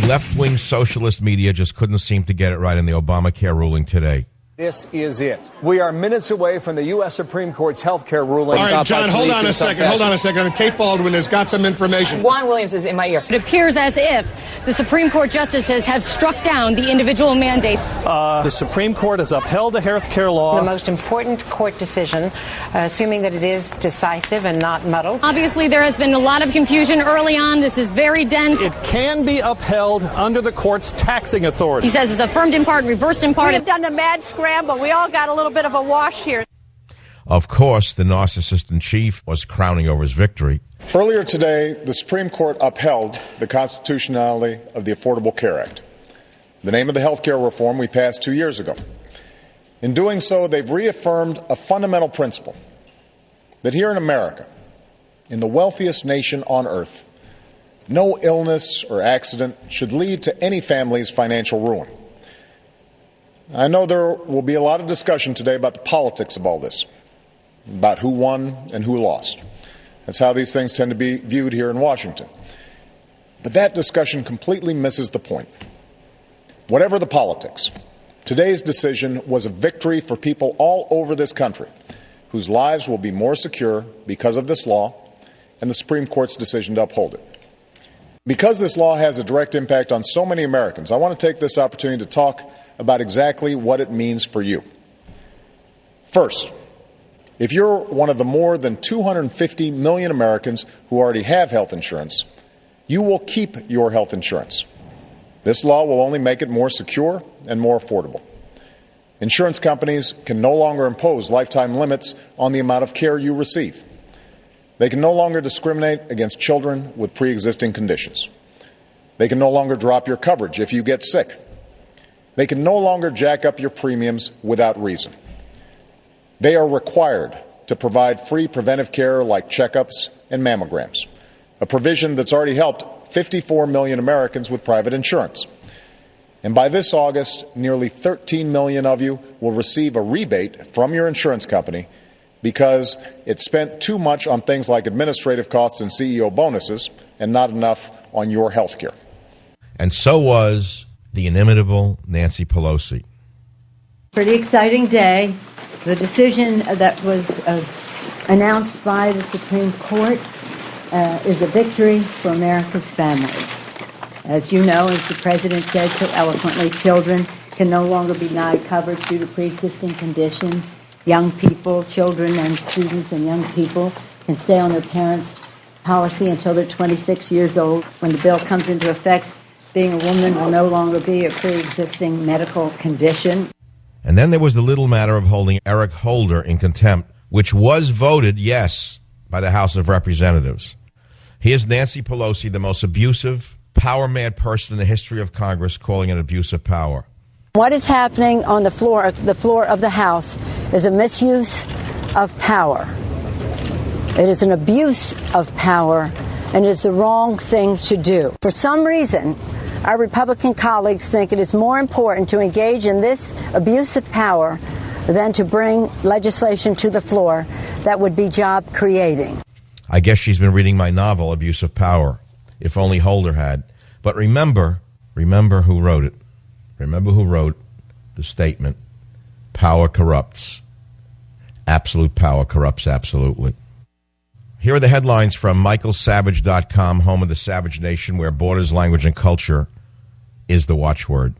left-wing socialist media just couldn't seem to get it right in the ObamaCare ruling today. This is it. We are minutes away from the U.S. Supreme Court's health care ruling. All right, John, hold on a second. Kate Baldwin has got some information. Juan Williams is in my ear. It appears as if the Supreme Court justices have struck down the individual mandate. The Supreme Court has upheld the health care law. The most important court decision, assuming that it is decisive and not muddled. Obviously, there has been a lot of confusion early on. This is very dense. It can be upheld under the court's taxing authority. He says it's affirmed in part, reversed in part. We've done a mad scramble. We all got a little bit of a wash here. Of course, the narcissist in chief was crowning over his victory. Earlier today, the Supreme Court upheld the constitutionality of the Affordable Care Act, the name of the health care reform we passed 2 years ago. In doing so, they've reaffirmed a fundamental principle that here in America, in the wealthiest nation on earth, no illness or accident should lead to any family's financial ruin. I know there will be a lot of discussion today about the politics of all this, about who won and who lost. That's how these things tend to be viewed here in Washington. But that discussion completely misses the point. Whatever the politics, today's decision was a victory for people all over this country whose lives will be more secure because of this law and the Supreme Court's decision to uphold it. Because this law has a direct impact on so many Americans, I want to take this opportunity to talk about exactly what it means for you. First, if you're one of the more than 250 million Americans who already have health insurance, you will keep your health insurance. This law will only make it more secure and more affordable. Insurance companies can no longer impose lifetime limits on the amount of care you receive. They can no longer discriminate against children with pre-existing conditions. They can no longer drop your coverage if you get sick. They can no longer jack up your premiums without reason. They are required to provide free preventive care like checkups and mammograms, a provision that's already helped 54 million Americans with private insurance. And by this August, nearly 13 million of you will receive a rebate from your insurance company because it spent too much on things like administrative costs and CEO bonuses and not enough on your health care. And so was the inimitable Nancy Pelosi. Pretty exciting day. The decision that was announced by the Supreme Court is a victory for America's families. As you know, as the President said so eloquently, children can no longer be denied coverage due to pre-existing condition. Young people, children and students and young people can stay on their parents' policy until they're 26 years old. When the bill comes into effect, being a woman will no longer be a pre-existing medical condition. And then there was the little matter of holding Eric Holder in contempt, which was voted yes by the House of Representatives. Here's Nancy Pelosi, the most abusive, power-mad person in the history of Congress, calling it abuse of power. What is happening on the floor of the House is a misuse of power. It is an abuse of power, and it is the wrong thing to do. For some reason, our Republican colleagues think it is more important to engage in this abuse of power than to bring legislation to the floor that would be job creating. I guess she's been reading my novel, Abuse of Power, if only Holder had. But remember who wrote it. Remember who wrote the statement, power corrupts. Absolute power corrupts absolutely. Here are the headlines from michaelsavage.com, home of the Savage Nation, where borders, language, and culture is the watchword.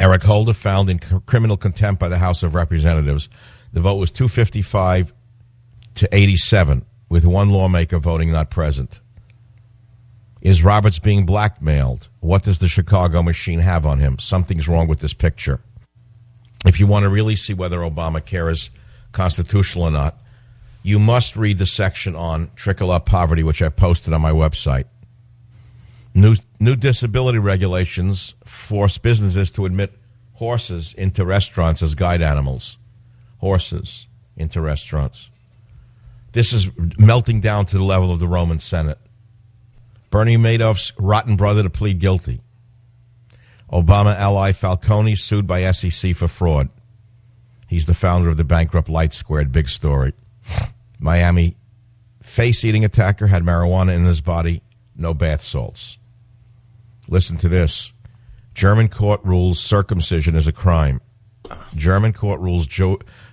Eric Holder found in criminal contempt by the House of Representatives. The vote was 255 to 87, with one lawmaker voting not present. Is Roberts being blackmailed? What does the Chicago machine have on him? Something's wrong with this picture. If you want to really see whether Obamacare is constitutional or not, you must read the section on trickle-up poverty, which I've posted on my website. New disability regulations force businesses to admit horses into restaurants as guide animals. Horses into restaurants. This is melting down to the level of the Roman Senate. Bernie Madoff's rotten brother to plead guilty. Obama ally Falcone sued by SEC for fraud. He's the founder of the bankrupt Light Squared. Big story. Miami face-eating attacker had marijuana in his body, no bath salts. Listen to this. German court rules circumcision is a crime. German court rules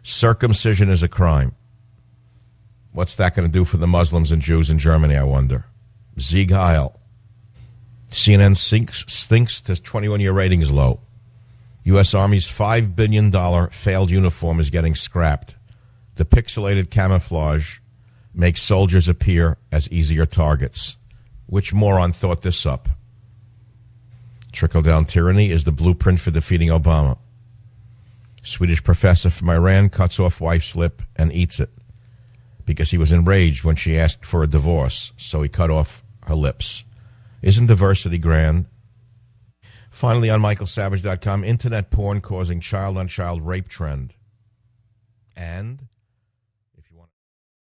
circumcision is a crime. What's that going to do for the Muslims and Jews in Germany, I wonder? Sieg Heil. CNN stinks to 21-year ratings low. U.S. Army's $5 billion failed uniform is getting scrapped. The pixelated camouflage makes soldiers appear as easier targets. Which moron thought this up? Trickle-down tyranny is the blueprint for defeating Obama. Swedish professor from Iran cuts off wife's lip and eats it because he was enraged when she asked for a divorce, so he cut off her lips. Isn't diversity grand? Finally, on michaelsavage.com, internet porn causing child-on-child rape trend. And